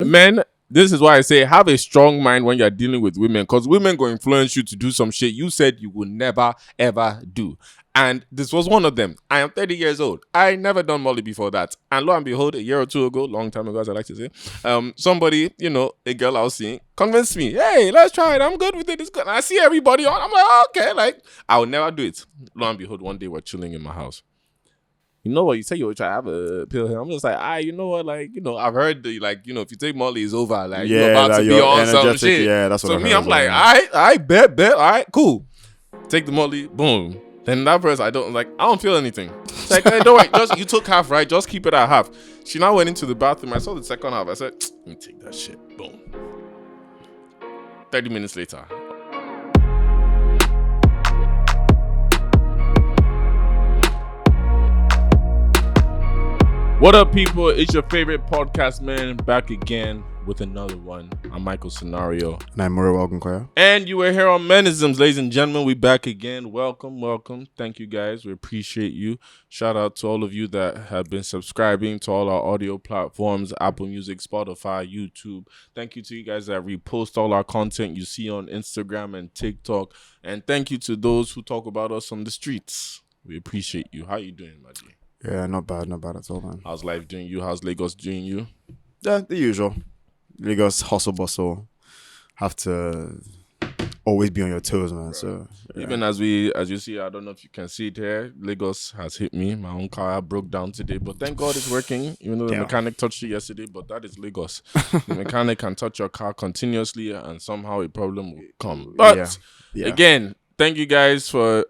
Men, this is why I say have a strong mind when you're dealing with women, because women go influence you to do some shit you said you would never ever do. And this was one of them. I am 30 years old. I never done Molly before that. And lo and behold, a year or two ago, long time ago, as I like to say, somebody, a girl I was seeing, convinced me, hey, let's try it. I'm good with it. It's good. And I see everybody on. I'm like, oh, okay, like, I would never do it. Lo and behold, one day we're chilling in my house. You know what? You say you would try to have a pill here. I'm just like, you know what? Like, I've heard the, like, if you take Molly, it's over. Like, you're about to be on some shit. Yeah, that's what I'm like, I bet. All right, cool. Take the Molly, boom. Then that person, I don't feel anything. It's like, hey, don't worry, you took half, right? Just keep it at half. She now went into the bathroom. I saw the second half. I said, let me take that shit. Boom. 30 minutes later. What up, people? It's your favorite podcast man back again with another one. I'm Michael Scenario. And I'm Murray Welcome. And you were here on Menisms, ladies and gentlemen. We back again. Welcome. Thank you, guys. We appreciate you. Shout out to all of you that have been subscribing to all our audio platforms, Apple Music, Spotify, YouTube. Thank you to you guys that repost all our content you see on Instagram and TikTok. And thank you to those who talk about us on the streets. We appreciate you. How you doing, my G? Yeah, not bad at all, man. How's life doing you? How's Lagos doing you? Yeah, the usual. Lagos hustle bustle. Have to always be on your toes, man. Right. So yeah. Even as you see, I don't know if you can see it here. Lagos has hit me. My own car broke down today, but thank God it's working. Even though the mechanic touched it yesterday, but that is Lagos. The mechanic can touch your car continuously, and somehow a problem will come. But again, thank you guys for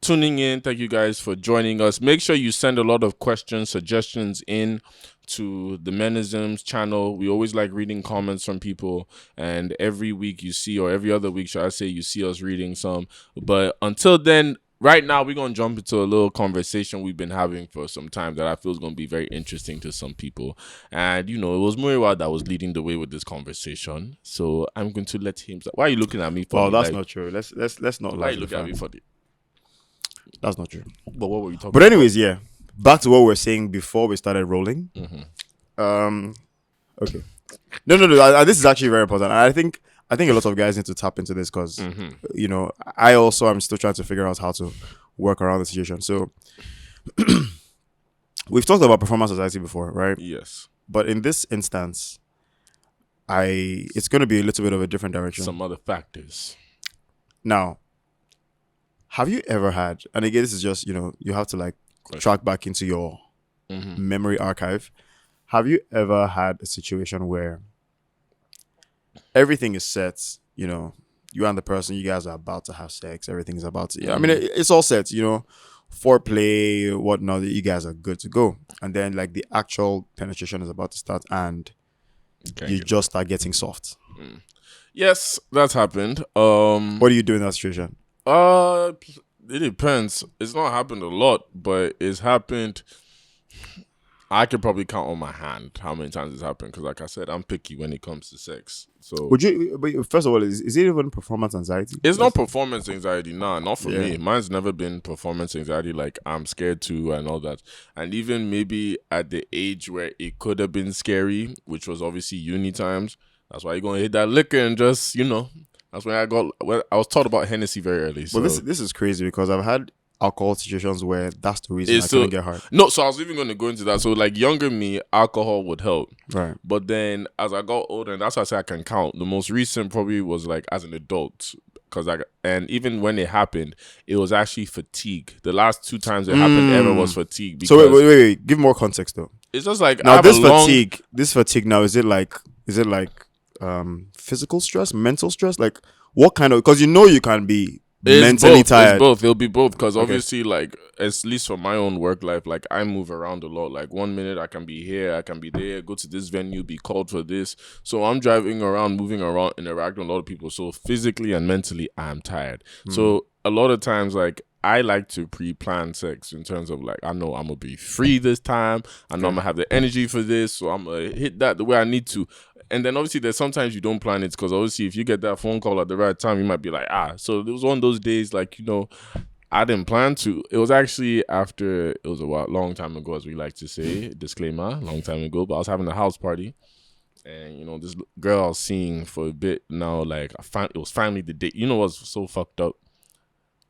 tuning in. Thank you guys for joining us. Make sure you send a lot of questions, suggestions in to the Menisms channel. We always like reading comments from people, and every week you see, or every other week should I say, you see us reading some. But until then, right now we're going to jump into a little conversation we've been having for some time that I feel is going to be very interesting to some people. And it was Muriwa that was leading the way with this conversation, so I'm going to let him. Why are you looking at me for? Oh, that's not true. Let's not. Why are you looking at me for? That's not true. But what were you talking about? But anyways, yeah. Back to what we were saying before we started rolling. Mm-hmm. Okay. No. This is actually very important. I think a lot of guys need to tap into this because, I also am still trying to figure out how to work around the situation. So, we've talked about performance anxiety before, right? Yes. But in this instance, it's going to be a little bit of a different direction. Some other factors. Now, have you ever had, and again, this is just, you have to track back into your memory archive. Have you ever had a situation where everything is set, you and the person, you guys are about to have sex, everything's about to, I mean, it's all set, foreplay, whatnot, you guys are good to go. And then the actual penetration is about to start and you just start getting soft. Yes, that's happened. What do you do in that situation? It depends. It's not happened a lot, but it's happened. I could probably count on my hand how many times it's happened because, like I said, I'm picky when it comes to sex. So, but first of all, is it even performance anxiety? It's not performance anxiety. Nah, not for me. Mine's never been performance anxiety. Like I'm scared to and all that. And even maybe at the age where it could have been scary, which was obviously uni times. That's why you're gonna hit that liquor and just That's when I was taught about Hennessy very early. So. Well, this is crazy because I've had alcohol situations where that's the reason I couldn't get hard. No, so I was even going to go into that. So younger me, alcohol would help. Right. But then as I got older, and that's why I say I can count, the most recent probably was as an adult. And even when it happened, it was actually fatigue. The last 2 times it happened ever was fatigue. So wait. Give more context though. It's just now this fatigue now, is it physical stress, mental stress? What kind of, because you can be mentally tired. It's both. It'll be both because obviously at least for my own work life, I move around a lot. 1 minute I can be here, I can be there, go to this venue, be called for this. So I'm driving around, moving around, interacting with a lot of people. So physically and mentally I'm tired. So a lot of times I like to pre-plan sex in terms of I know I'm gonna be free this time. I know I'm gonna have the energy for this, so I'm gonna hit that the way I need to. And then obviously there's sometimes you don't plan it because obviously if you get that phone call at the right time, you might be so it was one of those days I didn't plan to. It was actually after, it was long time ago, as we like to say, disclaimer, long time ago, but I was having a house party And this girl I was seeing for a bit now, like it was finally the date. You know what's so fucked up?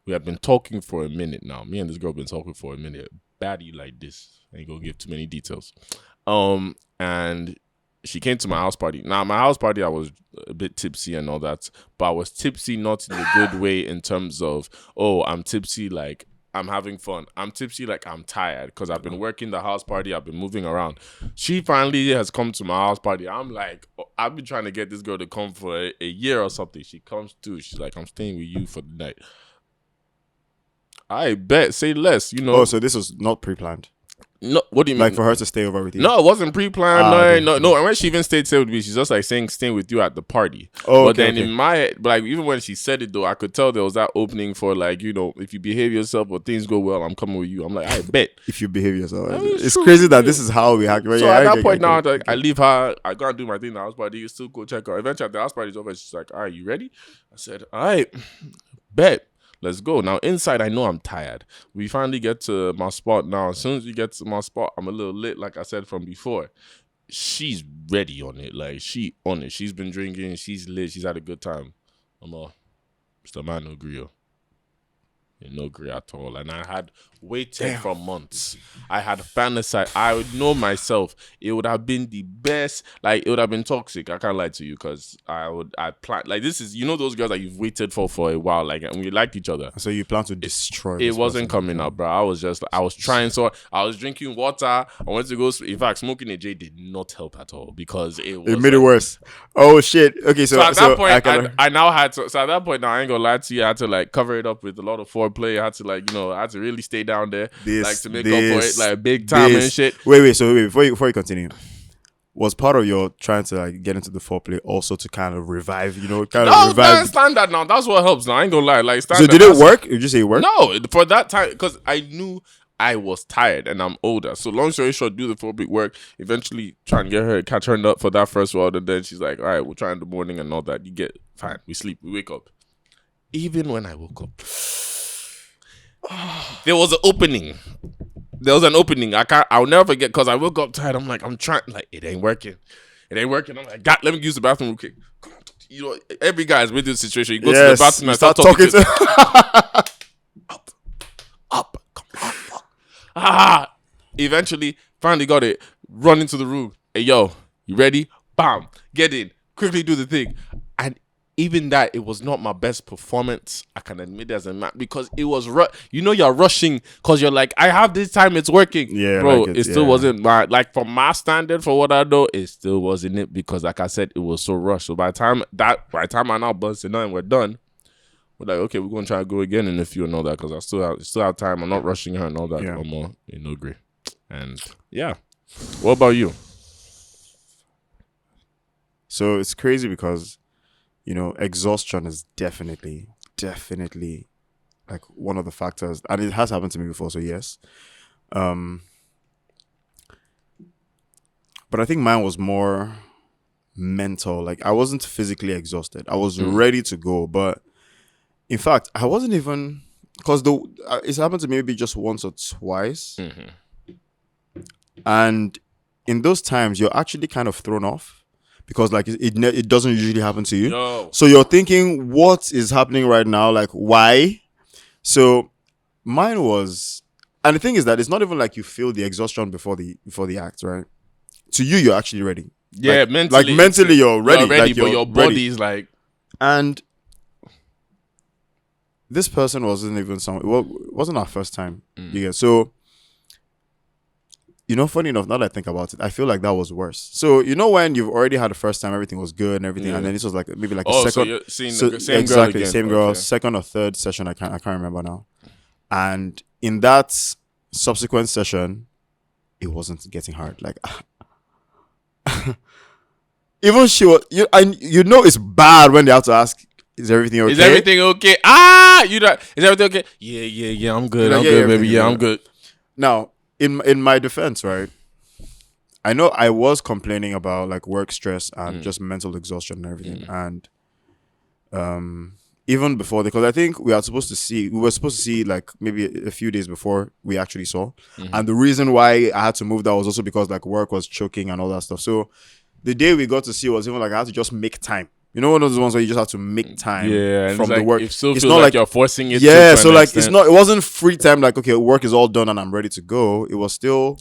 We have been talking for a minute now. Me and this girl been talking for a minute. Baddie like this. I ain't gonna give too many details. And she came to my house party. Now, my house party, I was a bit tipsy and all that, but I was tipsy not in a good way in terms of, oh, I'm tipsy like I'm having fun. I'm tipsy like I'm tired because I've been working the house party. I've been moving around. She finally has come to my house party. I'm like, I've been trying to get this girl to come for a year or something. She comes too. She's like, I'm staying with you for the night. I bet. Say less, Oh, so this was not pre-planned. No, what do you mean? Like for her to stay over with you? No, it wasn't pre-planned. Okay. No. And when she even stayed with me, she's just like saying staying with you at the party. Oh, but then in my head, like even when she said it though, I could tell there was that opening for like, if you behave yourself or things go well, I'm coming with you. I'm like, I bet. If you behave yourself. It's crazy that this is how we act. Right? So at that point now, I leave her, I go and do my thing in the house party, you still go check her. Eventually at the house party's over, she's like, all right, you ready? I said, all right, bet. Let's go. Now, inside, I know I'm tired. We finally get to my spot now. As soon as we get to my spot, I'm a little lit, like I said from before. She's ready on it. Like, she on it. She's been drinking. She's lit. She's had a good time. I'm Mr. Man, no grill. No agree at all. And I had waited for months. I had fantasized. I would know myself. It would have been the best. Like, it would have been toxic. I can't lie to you because I planned. Like, this is, those girls that you've waited for a while. Like, and we liked each other. So you plan to destroy it. It wasn't coming up, bro. I was trying. So I was drinking water. I went to go. In fact, smoking a J did not help at all because it made it worse. Oh, shit. Okay, so at that point, I now had to. So at that point, now I ain't gonna lie to you. I had to like cover it up with a lot of foreplay. I had to I had to really stay down there, to make up for it, like big time and shit. Wait. So before you continue, was part of your trying to like get into the foreplay also to kind of revive, standard now. That's what helps. Now I ain't gonna lie, like standard. So did it work? Did you say it worked? No, for that time because I knew I was tired and I'm older. So long story short, do the foreplay work. Eventually, try and get her, catch her up for that first round, and then she's like, "All right, we'll try in the morning and all that." You get fine. We sleep. We wake up. Even when I woke up. There was an opening. I'll never forget because I woke up tired. I'm like, I'm trying, like, it ain't working. I'm like, God, let me use the bathroom real quick. Every guy's with this situation. You go to the bathroom and start talking to up, come on. Eventually, finally got it. Run into the room. Hey, yo, you ready? Bam, get in. Quickly do the thing. And even that, it was not my best performance. I can admit as a man because it was you're rushing because you're like, I have this time, it's working. Yeah, bro, it still wasn't from my standard for what I know, it still wasn't it because like I said, it was so rushed. So by the time I now bust it and we're done, we're like, okay, we're gonna try to go again in a few and all that because I still have time. I'm not rushing her and all that. I'm more agree. And yeah, what about you? So it's crazy because exhaustion is definitely like one of the factors, and it has happened to me before. So yes, but I think mine was more mental. Like I wasn't physically exhausted. I was ready to go, but in fact, I wasn't even because it's happened to me maybe just once or twice, and in those times you're actually kind of thrown off. Because like it doesn't usually happen to you. No. So you're thinking, what is happening right now? Like, why? So mine was, and the thing is that it's not even like you feel the exhaustion before the act, right? To you, you're actually ready. Yeah, mentally you're ready. But your body's like. And this person wasn't even it wasn't our first time. Yeah. So. Funny enough, now that I think about it, I feel like that was worse. So, when you've already had the first time, everything was good and everything, and then this was like maybe like a second. So you're seeing the same girl again. Same girl, second or third session, I can't remember now. And in that subsequent session, it wasn't getting hard. Like, even she was, it's bad when they have to ask, is everything okay? Is everything okay? Is everything okay? Yeah, I'm good. I'm good, baby. Yeah, I'm good. Now, in my defense, right, I know I was complaining about like work stress and just mental exhaustion and everything, and even before because I think we were supposed to see like maybe a few days before we actually saw, and the reason why I had to move that was also because like work was choking and all that stuff. So the day we got to see was even like I had to just make time. You know, one of those ones where you just have to make time from the work. It still feels like you're forcing it. Yeah, so like extent. It wasn't free time. Like, okay, work is all done and I'm ready to go. It was still,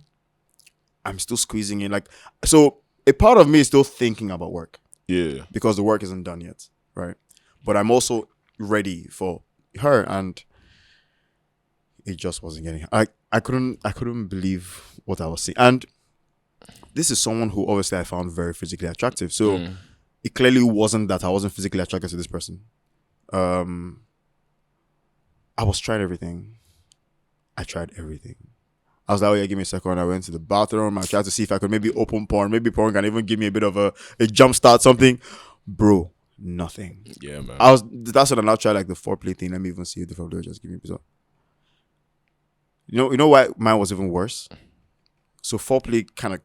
I'm still squeezing in. Like, so a part of me is still thinking about work. Yeah, because the work isn't done yet, right? But I'm also ready for her, and it just wasn't getting. I couldn't believe what I was seeing, and this is someone who obviously I found very physically attractive. So it clearly wasn't that I wasn't physically attracted to this person. I was trying everything. I tried everything. I was like, oh yeah, give me a second. I went to the bathroom. I tried to see if I could maybe open porn. Maybe porn can even give me a bit of a jump start, something. Bro, nothing. Yeah, man. That's when I now tried like the foreplay thing. Let me even see if the foreplay just give me a bit of. You know why mine was even worse? So foreplay kind of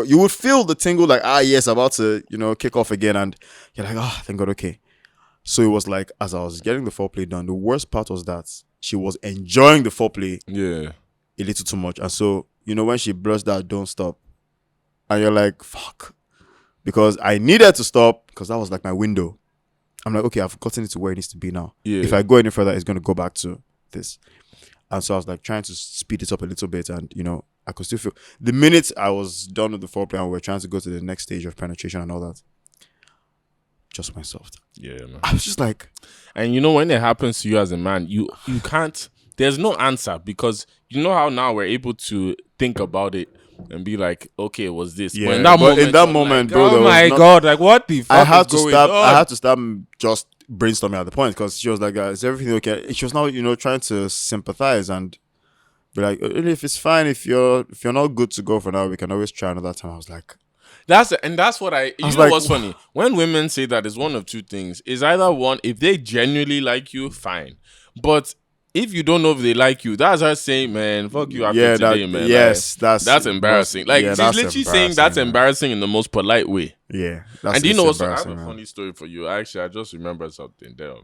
you would feel the tingle like, yes, about to, kick off again, and you're like, thank God, okay. So it was like, as I was getting the foreplay done, the worst part was that she was enjoying the foreplay a little too much. And so, when she blurts that don't stop, and you're like, fuck. Because I needed to stop, because that was like my window. I'm like, okay, I've gotten it to where it needs to be now. Yeah. If I go any further, it's going to go back to this. And so I was like trying to speed it up a little bit, and I could still feel the minute I was done with the foreplay and we were trying to go to the next stage of penetration and all that, just went soft. Yeah, man. I was just like, and when it happens to you as a man, you can't. There's no answer, because how now we're able to think about it and be like, okay, was this? Yeah, but in that moment, bro, oh my God, like what the fuck? I had to stop just brainstorming at the point, because she was like, is everything okay? She was now, trying to sympathize and be like, if it's fine, if you're not good to go for now, we can always try another time. I was like, that's what I you know like, what's funny? When women say that, it's one of two things. It's either one, if they genuinely like you, fine. But if you don't know if they like you, that's her saying, man, fuck you after today, man. Yes, like, that's embarrassing. Like, she's literally saying that's embarrassing in the most polite way. Yeah. And do you know what? I have a funny story for you. I just remembered something there.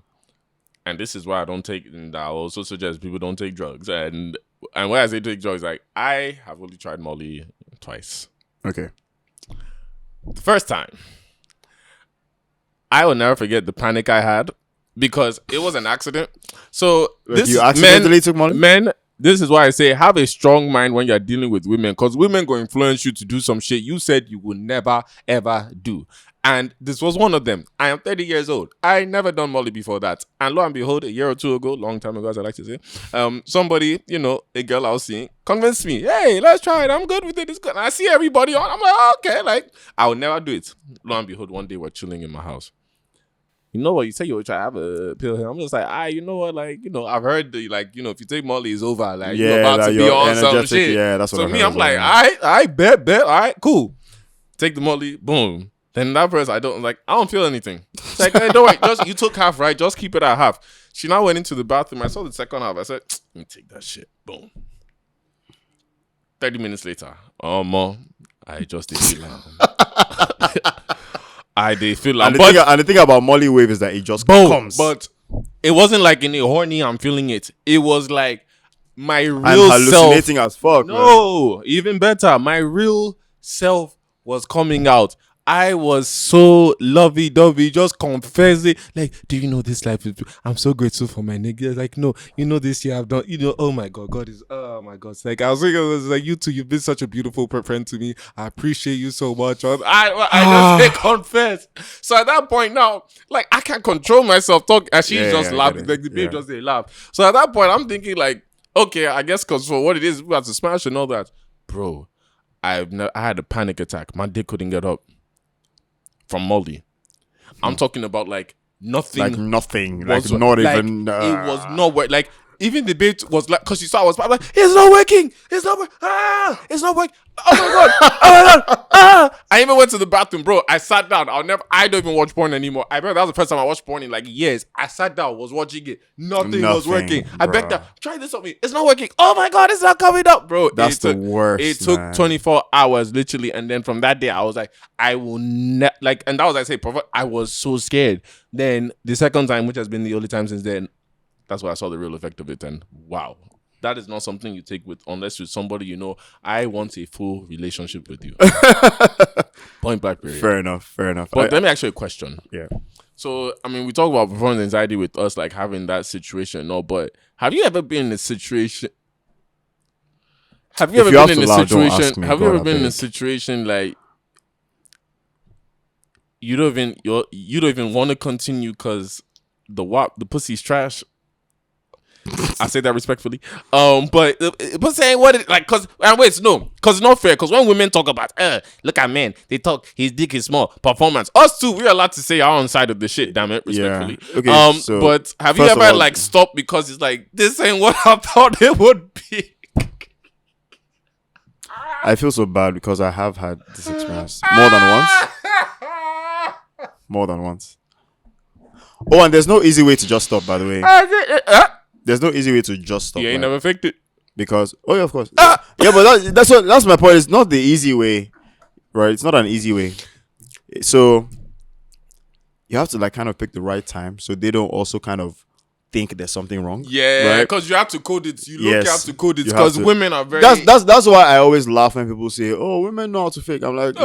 And this is why I don't take, and I also suggest people don't take drugs. And when I say take drugs, like, I have only tried Molly twice. Okay. The first time, I will never forget the panic I had, because it was an accident. So you accidentally took Molly? Men, this is why I say have a strong mind when you're dealing with women, because women go influence you to do some shit you said you would never ever do. And this was one of them. I am 30 years old. I never done Molly before that. And lo and behold, a year or two ago, long time ago, as I like to say, somebody, a girl I was seeing, convinced me, hey, let's try it. I'm good with it. It's good. And I see everybody on. I'm like, okay, like, I would never do it. Lo and behold, one day we're chilling in my house. You know what? You say you would try to have a pill here. I'm just like, you know what? Like, I've heard the, like, if you take Molly, it's over. Like, you're about to be on some shit. Yeah, that's what so I'm like, I bet. All right, cool. Take the Molly, boom. Then that person, I don't feel anything. It's like, hey, don't worry, you took half, right? Just keep it at half. She now went into the bathroom. I saw the second half. I said, let me take that shit. Boom. 30 minutes later, Mom, I just did feel like I did feel like. And the thing about Molly Wave is that it just comes. But it wasn't like in a horny, I'm feeling it. It was like my real self. I'm hallucinating as fuck. No, man. Even better. My real self was coming out. I was so lovey-dovey, just confessing, like, do you know this life is, I'm so grateful for my nigga. Like, no, this year I've done, oh my God, oh my God. It's like, I was thinking, it was like, you two, you've been such a beautiful friend to me. I appreciate you so much. I just confess. So at that point now, like, I can't control myself talking, and she's just laughing, like, the babe just, they laugh. So at that point, I'm thinking like, okay, I guess because for what it is, we have to smash and all that. Bro, I had a panic attack. My dick couldn't get up. From Molly. I'm talking about like nothing. Like nothing. Like not like, even. It was not working. Like even the bait was like, because she saw I was like, it's not working. It's not working. It's not working. Oh my God. Oh my God. I even went to the bathroom, bro. I sat down. I don't even watch porn anymore. I remember that was the first time I watched porn in like years. I sat down, was watching it. Nothing was working. Bro. I begged her, try this on me. It's not working. Oh my God, it's not coming up, bro. That's the worst. It took 24 hours, literally. And then from that day, I was like, I will not, like, and that was, I say, I was so scared. Then the second time, which has been the only time since then, that's why I saw the real effect of it. And wow. that is not something you take with unless with somebody you know. I want a full relationship with you. Point blank period. Fair enough. But let me ask you a question. Yeah. So, I mean, we talk about performance anxiety with us, like having that situation. No, but have you ever been in a situation? Have you ever been in a situation? Have you ever been in a situation like you don't even want to continue because the pussy's trash? I say that respectfully. But saying what it like, cause it's not fair. Cause when women talk about, look at men, they talk his dick is small, performance. Us too, we're allowed to say our own side of the shit. Damn it, respectfully. Yeah. Okay. So but have you ever like stopped because it's like this ain't what I thought it would be? I feel so bad because I have had this experience more than once. More than once. Oh, and there's no easy way to just stop. By the way. There's no easy way to just stop. You ain't never faked it. Because of course. Yeah, but that's my point. It's not the easy way, right? It's not an easy way. So you have to like kind of pick the right time so they don't also kind of think there's something wrong. Yeah, because right? You have to code it. You have to code it because women are very. That's why I always laugh when people say, "Oh, women know how to fake." I'm like,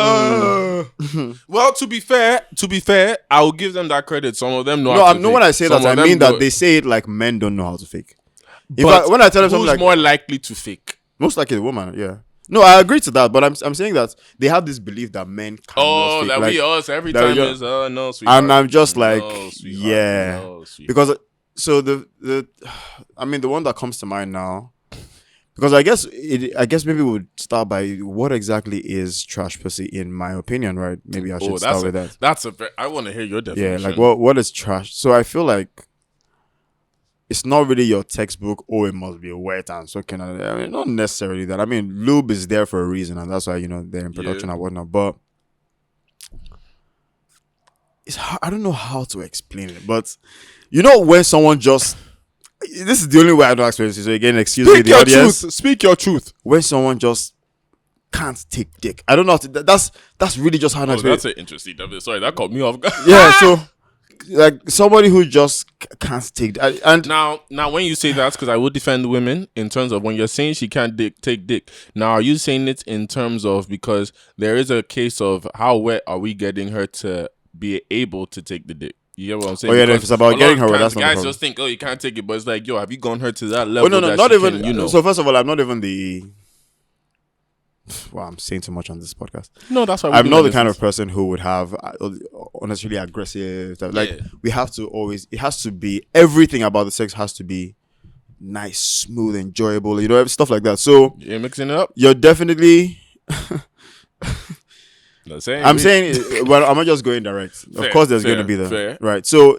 well, to be fair, I will give them that credit. Some of them know. When I say that, I mean that they say it like men don't know how to fake. When I tell them something like, more likely to fake? Most likely the woman. Yeah. No, I agree to that, but I'm saying that they have this belief that men cannot fake. That like, we us every time is no, sweetheart. And I'm just like, no, because. So the one that comes to mind now, because I guess maybe we would start by what exactly is trash pussy in my opinion, right? Maybe I should start with that. I want to hear your definition. Yeah, like what is trash? So I feel like it's not really your textbook. Oh, it must be wet and soaking. I mean, not necessarily that. I mean, lube is there for a reason, and that's why they're in production and whatnot. But it's hard. I don't know how to explain it, but. When someone just... This is the only way I don't explain this. So again, excuse me, the audience. Speak your truth. When someone just can't take dick. I don't know. That's really just how to explain it. That's an interesting... Sorry, that caught me off guard. Yeah, so... Like, somebody who just can't take... And now, when you say that, because I will defend women in terms of when you're saying she can't take dick. Now, are you saying it in terms of... Because there is a case of how wet are we getting her to be able to take the dick? You get what I'm saying? Oh yeah, if it's about getting her, that's not the guys problem. just think, you can't take it, but it's like, have you gone her to that level? Oh no, not even. So first of all, I'm not even the. Well, I'm saying too much on this podcast. No, that's why I'm not the kind of person who would have honestly aggressive stuff. Like we have to always. It has to be everything about the sex has to be nice, smooth, enjoyable. Stuff like that. So you're mixing it up. You're definitely. I'm saying, well, I'm not just going direct. Fair, of course, there's going to be that, right? So,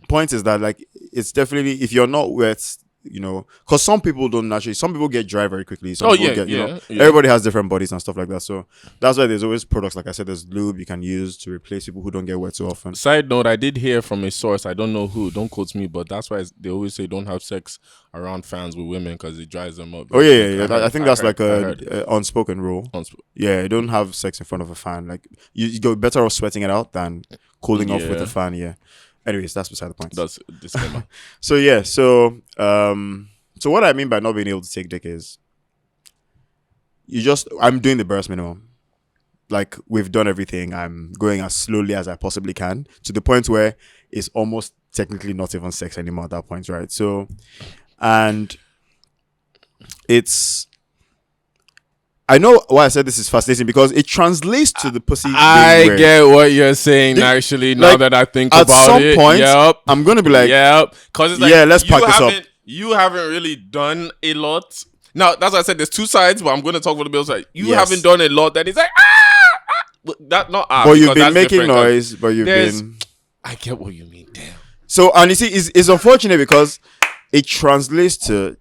point is that like it's definitely if you're not wet, because some people don't naturally. Some people get dry very quickly. Some people get, everybody has different bodies and stuff like that. So that's why there's always products. Like I said, there's lube you can use to replace people who don't get wet so often. Side note: I did hear from a source. I don't know who. Don't quote me, but that's why they always say don't have sex around fans with women because it dries them up. Oh yeah. I think that's like a unspoken rule. Yeah, don't have sex in front of a fan. Like you go better off sweating it out than cooling off with a fan. Yeah. Anyways, that's beside the point. That's a disclaimer. So what I mean by not being able to take dick is I'm doing the barest minimum. Like we've done everything. I'm going as slowly as I possibly can to the point where it's almost technically not even sex anymore at that point, right? So, and I know why I said this is fascinating because it translates to the pussy. I get what you're saying actually now that I think about it. At some point, I'm going to be like, because it's like, let's pack this up. You haven't really done a lot. Now, that's why I said there's two sides, but I'm going to talk about the bill side. You haven't done a lot that is like, but you've been making noise, but you've been... I get what you mean, damn. So, and you see, it's unfortunate because it translates to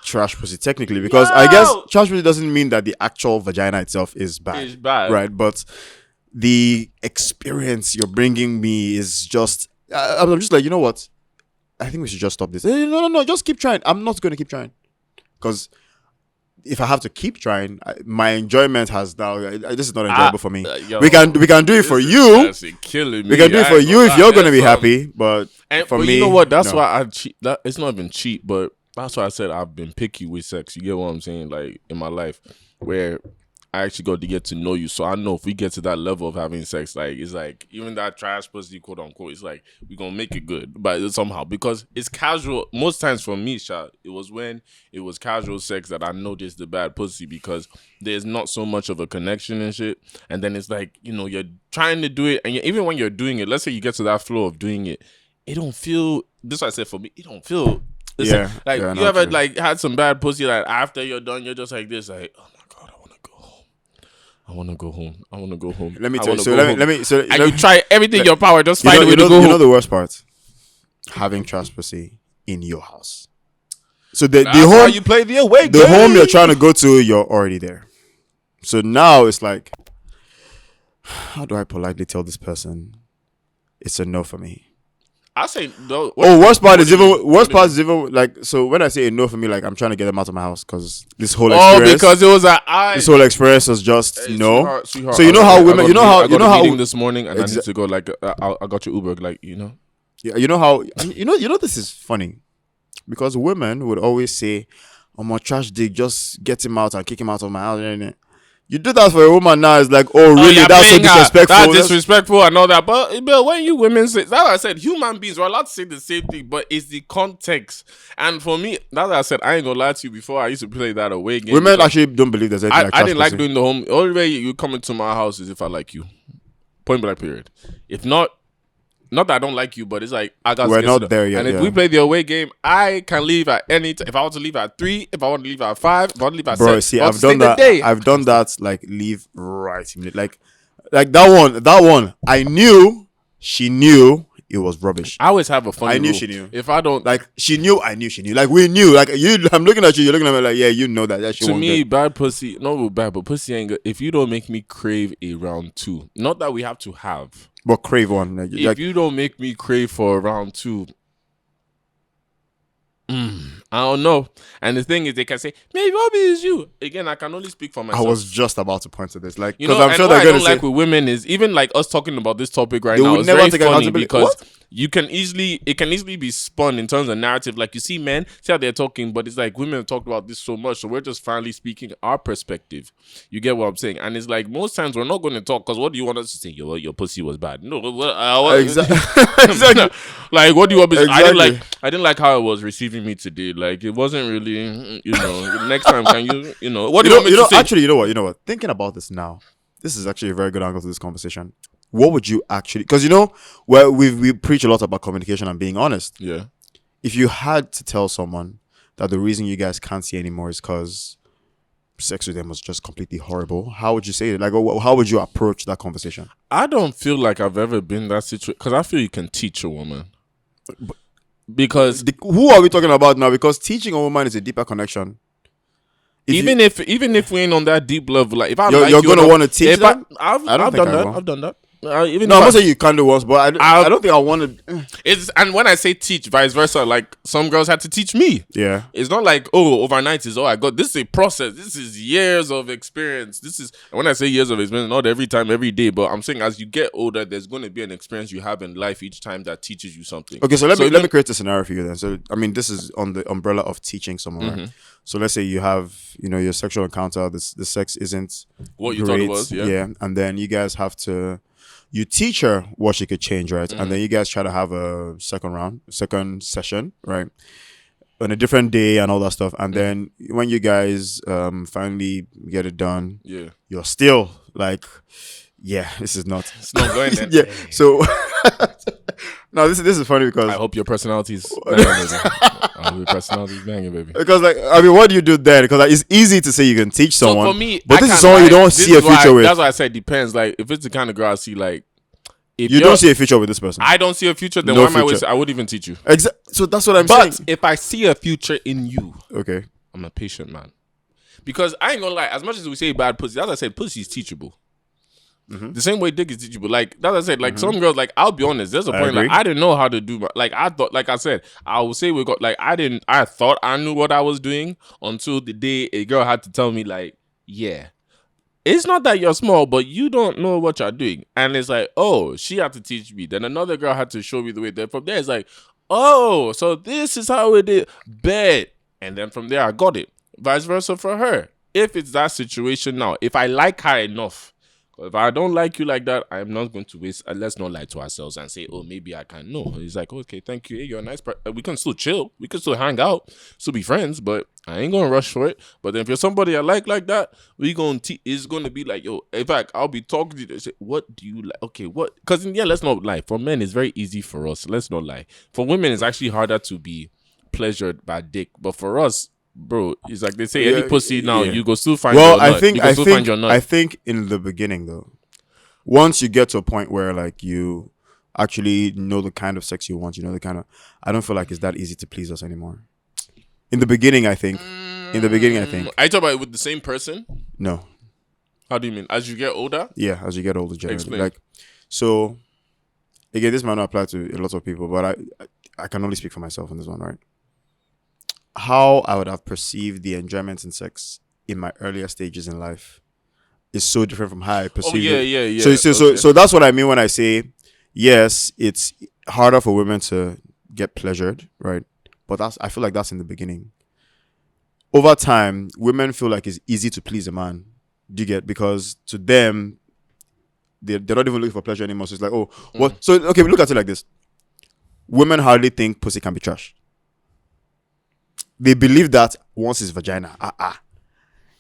trash pussy technically because I guess trash pussy doesn't mean that the actual vagina itself is bad. It's bad. Right? But the experience you're bringing me is just... I'm just like, you know what? I think we should just stop this. No, just keep trying. I'm not going to keep trying. Because if I have to keep trying, my enjoyment has now... this is not enjoyable for me. We can do it for you. Killing me. We can do it for you if you're going to be happy. But for me... You know what? That's why I cheat. It's not even cheat, but That's why I said I've been picky with sex. You get what I'm saying? Like in my life, where I actually got to get to know you, so I know if we get to that level of having sex, like it's like even that trash pussy, quote unquote, it's like we gonna make it good, but somehow because it's casual. Most times for me, Sha, it was when it was casual sex that I noticed the bad pussy because there's not so much of a connection and shit, and then it's like you're trying to do it, and even when you're doing it, let's say you get to that flow of doing it, it don't feel. This is what I said for me, it don't feel. Yeah, like yeah, you ever like had some bad pussy, like after you're done, you're just like this, like oh my god, I want to go home. I want to go home. Let me tell you. So let me. So and you try everything in your power, just find a way to go You home. know the worst part? Having trash pussy in your house. So the That's home how you play the away game. The home you're trying to go to, you're already there. So now it's like, how do I politely tell this person it's a no for me? I say no. Worst part is even like, so when I say a no for me, like I'm trying to get them out of my house because this whole experience. Oh, because it was this whole experience was just no. Sweetheart, so you know how women, you know how I got a meeting this morning and I need to go. Like I got your Uber, like Yeah, you know how this is funny because women would always say, "I'm a trash dick, just get him out and kick him out of my house." You do that for a woman now, it's like, oh really? That's so disrespectful. That's disrespectful and all that. But when you women say, that's what I said, human beings are allowed to say the same thing, but it's the context. And for me, that's what I said, I ain't gonna lie to you. Before I used to play that away game. Women actually don't believe there's anything like I didn't like doing the home. The only way you come into my house is if I like you. Point blank period. If not that I don't like you, but it's like I got. We're not there yet. And if we play the away game, I can leave at any time. If I want to leave at 3, if I want to leave at 5, if I want to leave at 7. See, I've done that. I've done that. Like leave right immediately. Like that one. I knew she knew it was rubbish. I always have a funny. I knew rule. she knew. If I don't like, she knew. I knew she knew. Like we knew. Like you, I'm looking at you. You're looking at me like, yeah, you know that shit. To me, bad pussy. No bad, but pussy ain't good. If you don't make me crave a round 2, not that we have to have. But crave one. If you don't make me crave for round 2, I don't know. And the thing is, they can say, maybe Bobby is you. Again, I can only speak for myself. I was just about to point to this. Like, because I'm sure they're going to like with women is, even like us talking about this topic right now, it's very funny because it can easily be spun in terms of narrative. Like you see men, see how they're talking, but it's like women have talked about this so much, so we're just finally speaking our perspective. You get what I'm saying? And it's like most times we're not going to talk because what do you want us to say? Your pussy was bad. No, exactly. Like what do you want? Exactly. I didn't like how it was receiving me today. Like it wasn't really, next time can you, what do you want me to say? Actually, you know what? Thinking about this now, this is actually a very good angle to this conversation. What would you actually? Because we preach a lot about communication and being honest. Yeah. If you had to tell someone that the reason you guys can't see anymore is because sex with them was just completely horrible, how would you say it? Like, how would you approach that conversation? I don't feel like I've ever been in that situation because I feel you can teach a woman. Because who are we talking about now? Because teaching a woman is a deeper connection. Even if we ain't on that deep level, like if you're gonna want to teach them, I've done that. I'm not saying you can't do once, but I don't think I want to. And when I say teach, vice versa, like some girls had to teach me. Yeah, it's not like overnight is I got. This is a process. This is years of experience. When I say years of experience, not every time, every day, but I'm saying as you get older, there's going to be an experience you have in life each time that teaches you something. Okay, so let me create a scenario for you then. So I mean, this is on the umbrella of teaching someone. Mm-hmm. Right? So let's say you have your sexual encounter. The sex isn't what you thought it was. Yeah, and then you guys have to. You teach her what she could change, right? Mm-hmm. And then you guys try to have a second session, right? On a different day and all that stuff. And then when you guys finally get it done, you're still like, yeah, this is not. It's not going there. Yeah. So no, this is funny because I hope your personality's banging, baby. I hope your personality's banging, baby. Because what do you do then? Because it's easy to say you can teach someone. So for me, but this is someone you don't see a future with. That's why I said depends. Like if it's the kind of girl I see, like if you don't see a future with this person. I don't see a future. Then why am I wouldn't even teach you. So that's what I'm saying. But if I see a future in you, okay, I'm a patient man. Because I ain't gonna lie. As much as we say bad pussy, as I said, pussy is teachable. Mm-hmm. The same way dick is teachable. Like as I said, like some girls, like I'll be honest, there's a point like I didn't know how to do I thought, like I said, I will say we got like I thought I knew what I was doing until the day a girl had to tell me like, yeah, it's not that you're small, but you don't know what you're doing. And it's like, oh, she had to teach me. Then another girl had to show me the way. Then from there it's like, oh, so this is how it is. Bet. And then from there, I got it. Vice versa for her. If it's that situation now, if I like her enough, if I don't like you like that, I'm not going to waste. Let's not lie to ourselves and say, oh, maybe I can. No, he's like, okay, thank you. Hey, you're a nice person. We can still chill. We can still hang out, still be friends, but I ain't going to rush for it. But then if you're somebody I like that, it's going to be like, yo, in fact, I'll be talking to you. Say, what do you like? Okay, what? Because yeah, let's not lie. For men, it's very easy for us. Let's not lie. For women, it's actually harder to be pleasured by dick. But for us, bro, it's like they say, any pussy now, you go still find your nut. I think in the beginning though, once you get to a point where like you actually know the kind of sex you want, you know the kind of, I don't feel like it's that easy to please us anymore. In the beginning, I think. Are you talking about it with the same person? No. How do you mean? As you get older? Yeah, as you get older, generally. Explain. Like, so again, this might not apply to a lot of people, but I can only speak for myself on this one, right? How I would have perceived the enjoyment in sex in my earlier stages in life is so different from how I perceive it. Yeah. So that's what I mean when I say, yes, it's harder for women to get pleasured, right? But I feel like that's in the beginning. Over time, women feel like it's easy to please a man. Do you get? Because to them, they're not even looking for pleasure anymore. So it's like, oh, what? So, okay, we look at it like this. Women hardly think pussy can be trash. They believe that once it's vagina,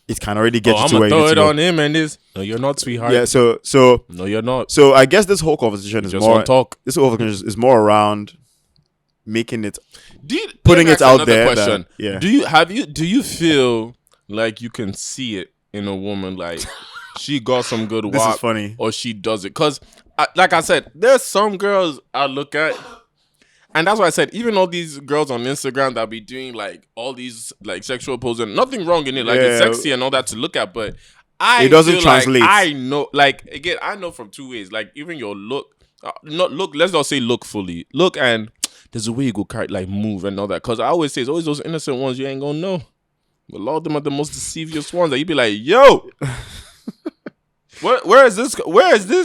it can already get you to where you need to go. I'm gonna throw it on him and this. No, you're not, sweetheart. Yeah, so no, you're not. So I guess this whole conversation is more talk. This whole conversation is more around making it, putting it out there. Question. Do you feel like you can see it in a woman, like she got some good This wop, is funny, or she does it? Because, like I said, there's some girls I look at. And that's why I said, even all these girls on Instagram that be doing like all these like sexual poses, nothing wrong in it. Like it's sexy and all that to look at, but it doesn't translate. Like, I know, like again, I know from two ways. Like even your look, let's not say look fully. Look, and there's a way you go like move and all that. Because I always say it's always those innocent ones you ain't gonna know. But a lot of them are the most deceivious ones that you be like, yo. Where is this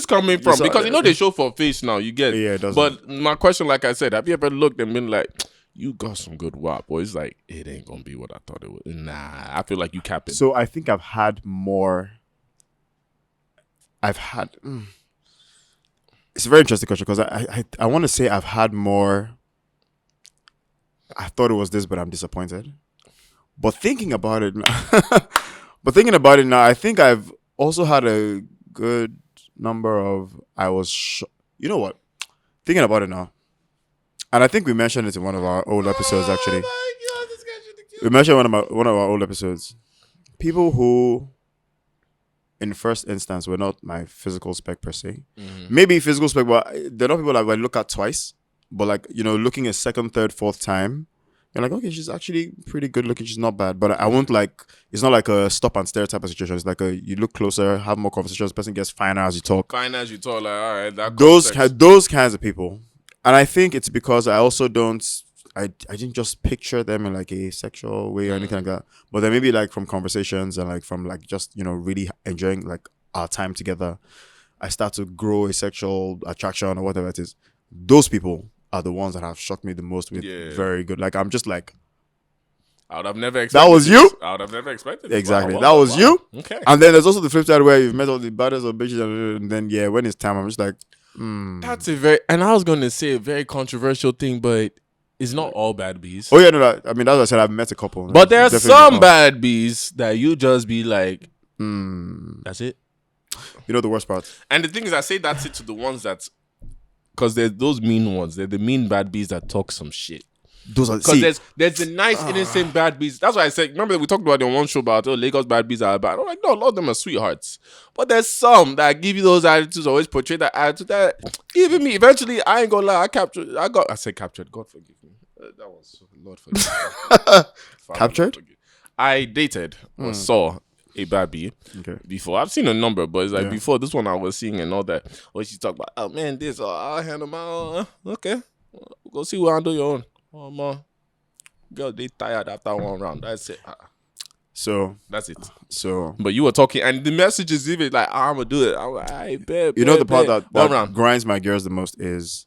coming from? Because you know they show for face now. You get it doesn't. But my question, like I said, have you ever looked and been like, you got some good wop, or it's like it ain't gonna be what I thought it was? Nah, I feel like you capped it. So I think I've had more. It's a very interesting question because I want to say I've had more. I thought it was this, but I'm disappointed. But thinking about it, now, I think I've also had a good number of. You know what? Thinking about it now, and I think we mentioned it in one of our old episodes. Actually, we mentioned one of our old episodes. People who, in first instance, were not my physical spec per se. Mm-hmm. Maybe physical spec, but they're not people that I look at twice. But like looking a second, third, fourth time. You're like, okay, she's actually pretty good looking. She's not bad. But I won't like, it's not like a stop and stare type of situation. It's like you look closer, have more conversations. The person gets finer as you talk. Like, all right. Those kinds of people. And I think it's because I also I didn't just picture them in like a sexual way or anything like that. But then maybe like from conversations and like from like just, really enjoying like our time together, I start to grow a sexual attraction or whatever it is. Those people are the ones that have shocked me the most with very good. Like, I'm just like, I would have never expected that was this. you? I would have never expected exactly. Wow. That was you? Okay. And then there's also the flip side where you've met all the baddest of bitches and then, when it's time, I'm just like, That's and I was going to say a very controversial thing, but it's not all bad bees. Oh, yeah, no, I mean, as I said, I've met a couple. But there are some bad bees that you just be like, that's it. You know the worst part? And the thing is, I say that's it to the ones that, because there's those mean ones. They're the mean bad bees that talk some shit. Those are because there's the nice innocent bad bees. That's why I said. Remember we talked about it on one show about Lagos bad bees are bad. I'm like, no, a lot of them are sweethearts. But there's some that give you those attitudes. Always portray that attitude. That even me, eventually, I ain't gonna lie. I said captured. God forgive me. That was Lord forgive me. Captured. I dated or saw a bad bee before. I've seen a number, but it's like before this one I was seeing and all that. Or she talked about, oh man, this, I'll handle my own. Okay, go see what I do your own. Oh man, girl, they tired after one round. That's it. So that's it. So, but you were talking, and the message is even like, I'm gonna do it. I'm like, hey, babe. You know the part that grinds my gears the most is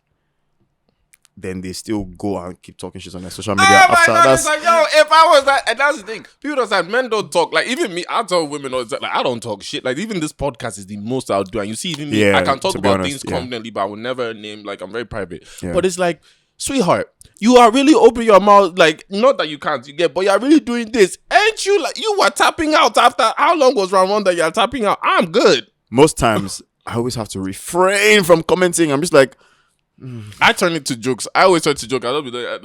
then they still go and keep talking shit on their social media Oh my after. God, That's it's like, yo, if I was that, and that's the thing. People don't say men don't talk. Like, even me, I tell women all the time, like, I don't talk shit. Like, even this podcast is the most I'll do. And you see, even me, Yeah, I can talk to be about honest, things yeah. confidently, but I will never name, like, I'm very private. Yeah. But it's like, sweetheart, you are really opening your mouth, like, not that you can't, you get, but you're really doing this. Ain't you, like, you were tapping out after, how long was round one that you're tapping out? I'm good. most times I always have to refrain from commenting. I'm just like, I turn it to jokes. I always turn to joke. I'll be like,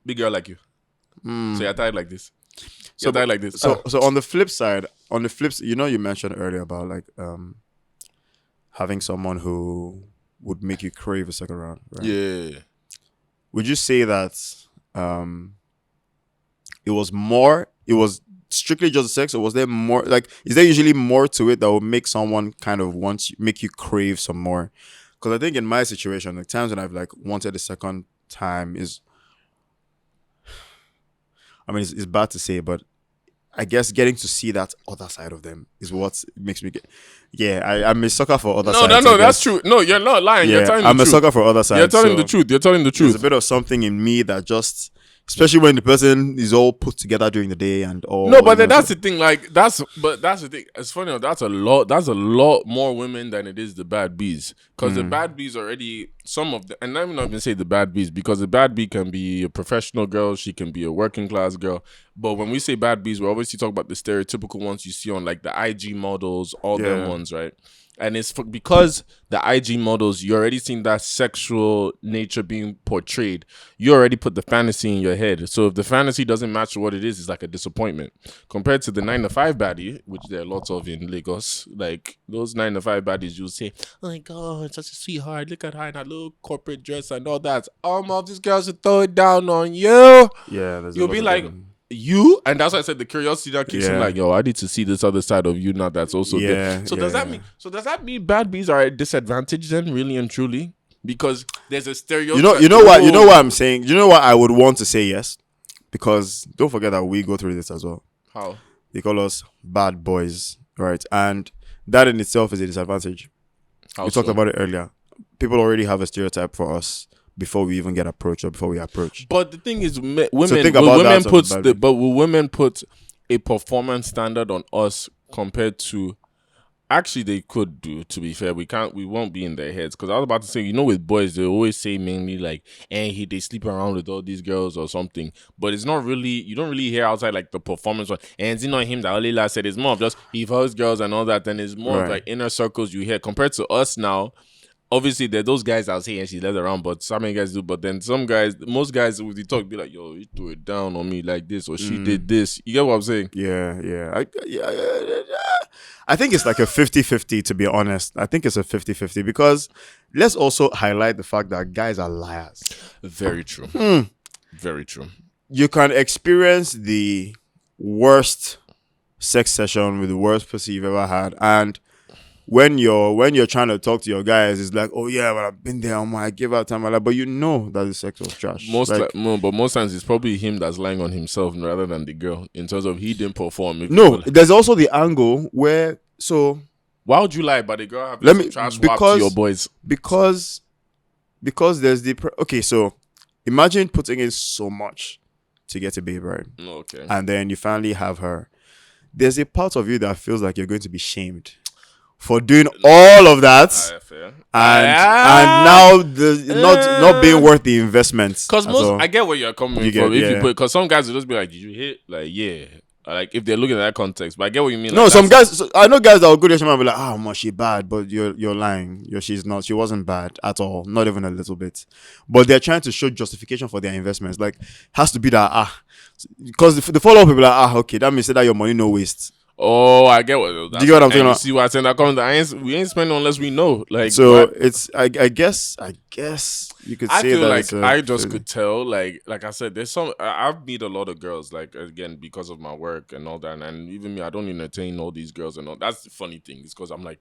big girl like you. So you're tired like this. You're tired like this. So on the flip side, you mentioned earlier about like having someone who would make you crave a second round, right? Yeah. Would you say that it was strictly just sex, or was there more? Like, is there usually more to it that will make someone kind of make you crave some more? Because I think in my situation, like times when I've like wanted a second time is, I mean, it's bad to say, but I guess getting to see that other side of them is what makes me get. Yeah, I'm a sucker for other sides. No, that's true. No, you're not lying. Yeah, You're telling the I'm truth. a sucker for other sides. You're telling the truth. You're telling the There's a truth. bit of something in me that just, especially when the person is all put together during the day and all. No, but then that's the thing. Like that's the thing. It's funny. That's a lot more women than it is the bad bees. Because the bad bees already, some of them, and I'm not even say the bad bees, because the bad bee can be a professional girl, she can be a working class girl. But when we say bad bees, we're obviously talking about the stereotypical ones you see on like the IG models, all them ones, right? And it's because the IG models, you're already seeing that sexual nature being portrayed. You already put the fantasy in your head. So if the fantasy doesn't match what it is, it's like a disappointment. Compared to the 9-to-5 baddie, which there are lots of in Lagos, like those 9-to-5 baddies, you'll say, oh my God, such a sweetheart. Look at her in that little corporate dress and all that. All these girls will throw it down on you. Yeah, you'll be like, you, and that's why I said the curiosity that keeps him like, yo, I need to see this other side of you now that's also there. So does that mean bad bees are at disadvantage then, really and truly? Because there's a stereotype. You know what I'm saying? You know what I would want to say yes? Because don't forget that we go through this as well. How? They call us bad boys, right? And that in itself is a disadvantage. We talked about it earlier. People already have a stereotype for us before we even get approached or before we approach. But the thing is, women put a performance standard on us compared to, actually they could do, to be fair. We won't be in their heads. Because I was about to say, with boys, they always say mainly like, they sleep around with all these girls or something. But it's not really, you don't really hear outside like the performance one. And it's not him that Olila said, it's more of just, he follows girls and all that. And it's more of like inner circles you hear. Compared to us now, obviously, there are those guys I'll say and she left around, but some guys do. But then most guys with the talk be like, yo, you threw it down on me like this, or she did this. You get what I'm saying? Yeah. I think it's like a 50-50, to be honest. I think it's a 50-50 because let's also highlight the fact that guys are liars. Very true. Very true. You can experience the worst sex session with the worst pussy you've ever had, and when you're trying to talk to your guys, it's like, oh yeah, but I've been there. I give out time, but you know that the sex was trash. But most times it's probably him that's lying on himself rather than the girl in terms of he didn't perform. There's also the angle where why would you lie about the girl having trash swap to your boys? Because there's so imagine putting in so much to get a babe, right? Okay. And then you finally have her. There's a part of you that feels like you're going to be shamed for doing all of that, and now not being worth the investment. Because I get where you're coming from. Because some guys will just be like, "Did you hit?" Like, yeah, like if they're looking at that context. But I get what you mean. No, some guys. I know guys that will go there and be like, "Ah, oh, she bad," but you're lying. She's not. She wasn't bad at all. Not even a little bit. But they're trying to show justification for their investments. Like, has to be that because the follow up people are like, okay, that means that your money no waste. Oh, I get what. Do you get what I'm saying? You see what I'm saying? That comment. We ain't spending unless we know. Like, so it's. I guess you could say I feel that. Like I just could tell. Like I said, there's some. I've met a lot of girls. Like again, because of my work and all that, and even me, I don't entertain all these girls and all. That's the funny thing. Is because I'm like,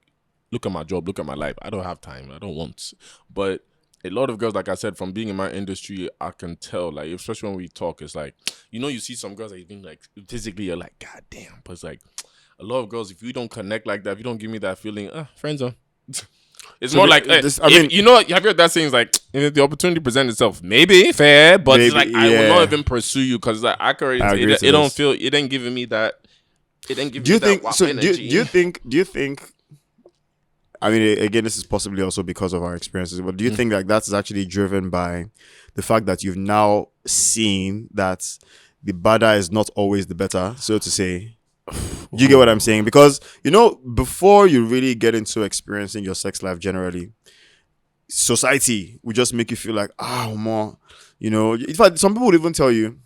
look at my job, look at my life. I don't have time. I don't want. But a lot of girls, like I said, from being in my industry, I can tell. Like especially when we talk, it's like you see some girls that you think like physically you're like, God damn, but it's like. A lot of girls, if you don't connect like that, if you don't give me that feeling, friend zone. It's more like, you know, have you heard that saying? It's like, if the opportunity presents itself, maybe fair, but it's like, I will not even pursue you because like, I can already tell it don't feel, it ain't giving me that. It ain't giving me that wow energy. Do you think? I mean, again, this is possibly also because of our experiences, but do you think like that's actually driven by the fact that you've now seen that the badder is not always the better, so to say? Do you get what I'm saying? Because, you know, before you really get into experiencing your sex life generally, society will just make you feel like, more, you know. In fact, some people would even tell you,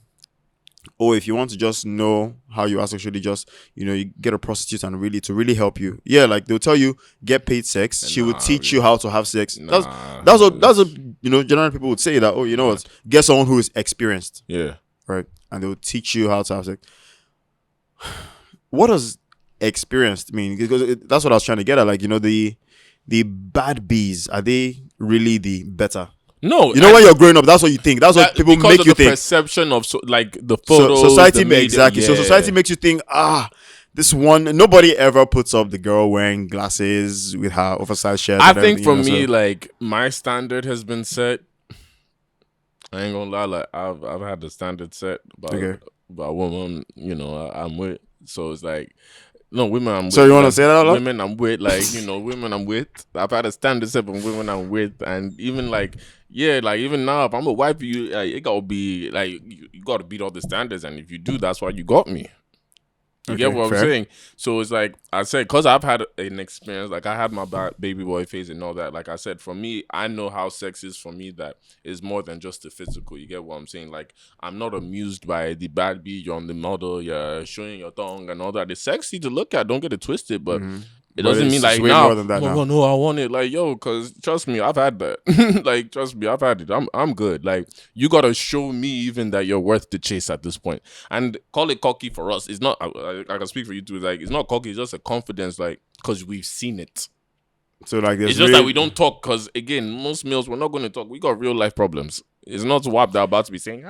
oh, if you want to just know how you are sexually, just, you know, you get a prostitute and really help you. Yeah, like they'll tell you, get paid sex. She will teach you how to have sex. That's what, you know, generally people would say that, oh, you know what, get someone who is experienced. Yeah. Right. And they'll teach you how to have sex. What does experienced mean? Because that's what I was trying to get at. Like, you know, the bad bees, are they really the better? No, you know, when you're growing up, that's what you think. That's what people make you think. Perception of like the photos, society exactly. Yeah. So society makes you think, this one. Nobody ever puts up the girl wearing glasses with her oversized shirt. I think for me, like my standard has been set. I ain't gonna lie, like I've had the standard set by women, you know, I'm with. So it's like, no, women I'm with. So you want to say that out loud? Women I'm with, like, you know, women I'm with. I've had a standard set of women I'm with. And even like, yeah, like even now, if I'm a wife, you, like, it gotta be, like, you gotta beat all the standards. And if you do, that's why you got me. You get what I'm saying? So it's like, I said, because I've had an experience, like I had my baby boy phase and all that. Like I said, for me, I know how sex is for me that is more than just the physical. You get what I'm saying? Like, I'm not amused by the bad B, you're on the model, you're showing your tongue and all that. It's sexy to look at, don't get it twisted, but it doesn't mean like now, no, I want it. Like, yo, because trust me, I've had that. Like, trust me, I've had it. I'm good. Like, you got to show me even that you're worth the chase at this point. And call it cocky for us. It's not, I can speak for you too. Like, it's not cocky, it's just a confidence, like, because we've seen it. So, like, it's just that we don't talk because, again, most males, we're not going to talk. We got real life problems. It's not WAP that about to be saying,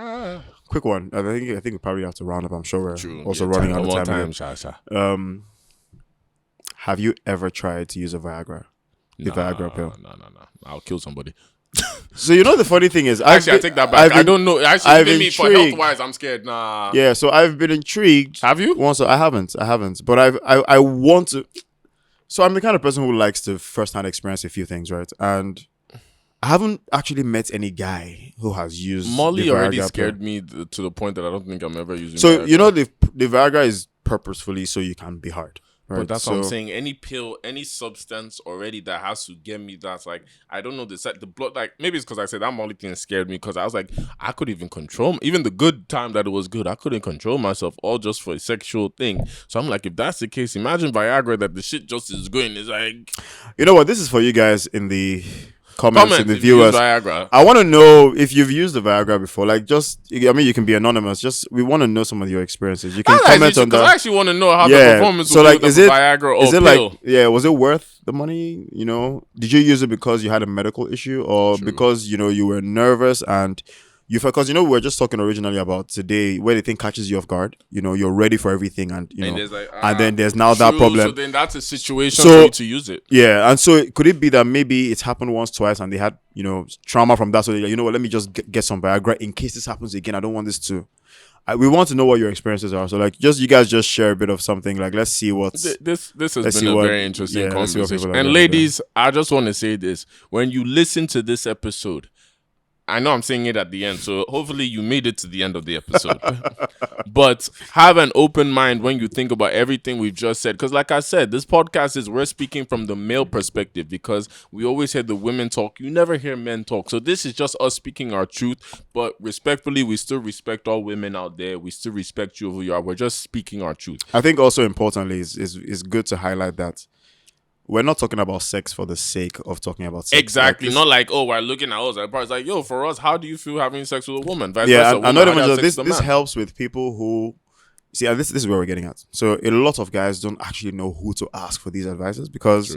Quick one. I think we probably have to round up. I'm sure we're also running out of time. Have you ever tried to use a Viagra? Viagra pill? No. I'll kill somebody. So, you know, the funny thing is... I take that back. I don't know. Actually, for health-wise, I'm scared. Nah. Yeah, so I've been intrigued. Have you? Once, I haven't. But I want to... So I'm the kind of person who likes to first-hand experience a few things, right? And I haven't actually met any guy who has used Molly already scared me to the point that I don't think I'm ever using So, Viagra. You know, the Viagra is purposefully so you can be hard. Right? But that's what I'm saying. Any pill, any substance already that has to get me that's like, I don't know, the blood, like, maybe it's because I said that Molly thing scared me because I was like, I could even control, even the good time that it was good, I couldn't control myself all just for a sexual thing. So I'm like, if that's the case, imagine Viagra that the shit just is going. It's like, you know what? This is for you guys in the comments and the viewers. Viagra. I want to know if you've used the Viagra before. Like, I mean, you can be anonymous. Just, we want to know some of your experiences. You can comment on that. I actually want to know how the performance was like, is it Viagra or is it pill? Like, was it worth the money? You know, did you use it because you had a medical issue or because, you know, you were nervous and you felt, because, you know, we were just talking originally about today where the thing catches you off guard. You know, you're ready for everything and, you know, like, and then there's now that problem. So then that's a situation for you to use it. Yeah. And so could it be that maybe it's happened once, twice and they had, you know, trauma from that. So they're like, you know what, let me just get some Viagra in case this happens again. I don't want this to. We want to know what your experiences are. So like, you guys just share a bit of something. Like, let's see what's... This has been a very interesting conversation. And ladies, I just want to say this. When you listen to this episode, I know I'm saying it at the end, so hopefully you made it to the end of the episode. But have an open mind when you think about everything we've just said. Because like I said, this podcast we're speaking from the male perspective because we always hear the women talk. You never hear men talk. So this is just us speaking our truth. But respectfully, we still respect all women out there. We still respect you who you are. We're just speaking our truth. I think also importantly, is good to highlight that we're not talking about sex for the sake of talking about sex. Exactly. Like not like, oh, we're looking at us. It's like, yo, for us, how do you feel having sex with a woman? Vice versa, I know this helps with people who... See, this is where we're getting at. So a lot of guys don't actually know who to ask for these advices because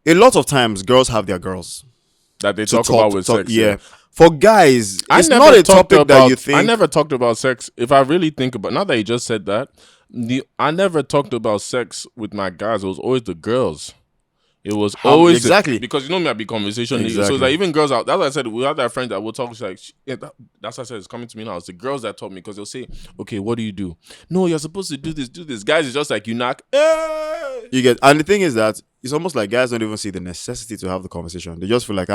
a lot of times girls have their girls. That they talk about with sex. Yeah. For guys, it's not a topic that you think... I never talked about sex. If I really think about... Now that you just said that, I never talked about sex with my guys. It was always the girls. It was always exactly because you know me, I be conversation. Exactly. So it's like even girls out. That's why I said we have that friend that will talk. She's like, that's why I said it's coming to me now. It's the girls that taught me because they'll say, "Okay, what do you do? No, you're supposed to do this, do this." Guys, it's just like you knock. You get, and the thing is that it's almost like guys don't even see the necessity to have the conversation. They just feel like,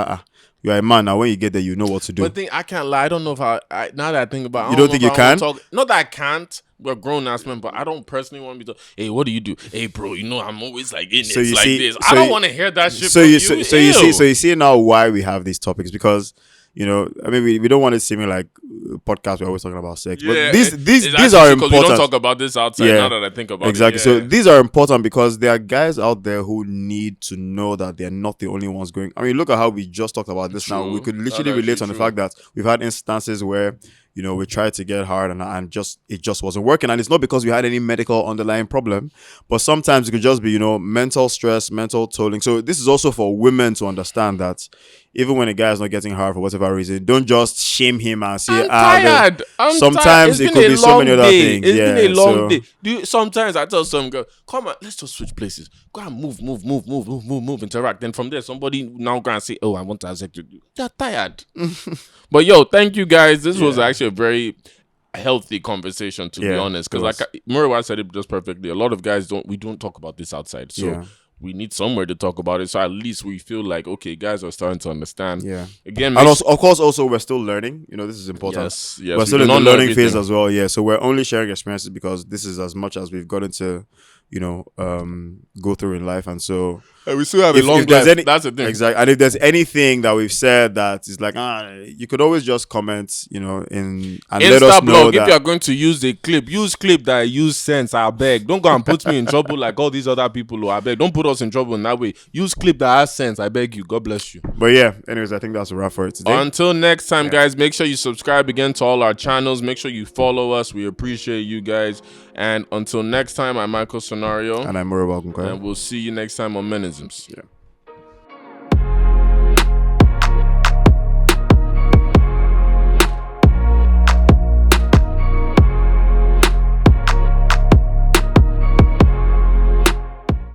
you're a man now. When you get there, you know what to do. But I can't lie. I don't know if now that I think about it, You don't think you can? Not that I can't. We're grown ass men, but I don't personally want to be. Hey, what do you do? Hey, bro, you know I'm always like in So it you like see- this. so I don't you- want to hear that shit. So from you see now why we have these topics, because I mean we don't want it seeming like podcast we're always talking about sex, Yeah, but these it's are because important. we don't talk about this outside. Yeah, Now that I think about exactly. it, So these are important because there are guys out there who need to know that they're not the only ones going. I mean, look at how we just talked about this. Now we could literally relate on the fact that we've had instances where we tried to get hard and it just wasn't working, and it's not because we had any medical underlying problem, but sometimes it could just be mental stress, mental tolling. So this is also for women to understand that even when a guy is not getting hard for whatever reason, don't just shame him and say, I'm tired. Sometimes it could be so many other things. It's been a long day. Sometimes I tell some girl, come on, let's just switch places. Go and move, interact. Then from there, somebody now go and say, oh, I want to have sex with you. They're tired. But yo, thank you guys. This was actually a very healthy conversation, to be honest. Because like Muriwa said it just perfectly. A lot of guys don't talk about this outside. So we need somewhere to talk about it. So at least we feel like, okay, guys are starting to understand. Yeah. Again, and also, of course, also we're still learning. This is important. Yes. We're still in the learning phase as well. Yeah. So we're only sharing experiences because this is as much as we've gotten to, go through in life. And so we still have a long life. That's the thing. Exactly. And if there's anything that we've said that is like, you could always just comment, and let us know that if you're going to use clip that use sense, I beg. Don't go and put me in trouble like all these other people who I beg. Don't put us in trouble in that way. Use clip that has sense, I beg you. God bless you. But yeah, anyways, I think that's a wrap for it today. Until next time, guys, make sure you subscribe again to all our channels. Make sure you follow us. We appreciate you guys. And until next time, I'm Michael Sonario. And I'm Muriwa Ogunkoya. And we'll see you next time on Menisms. Yeah.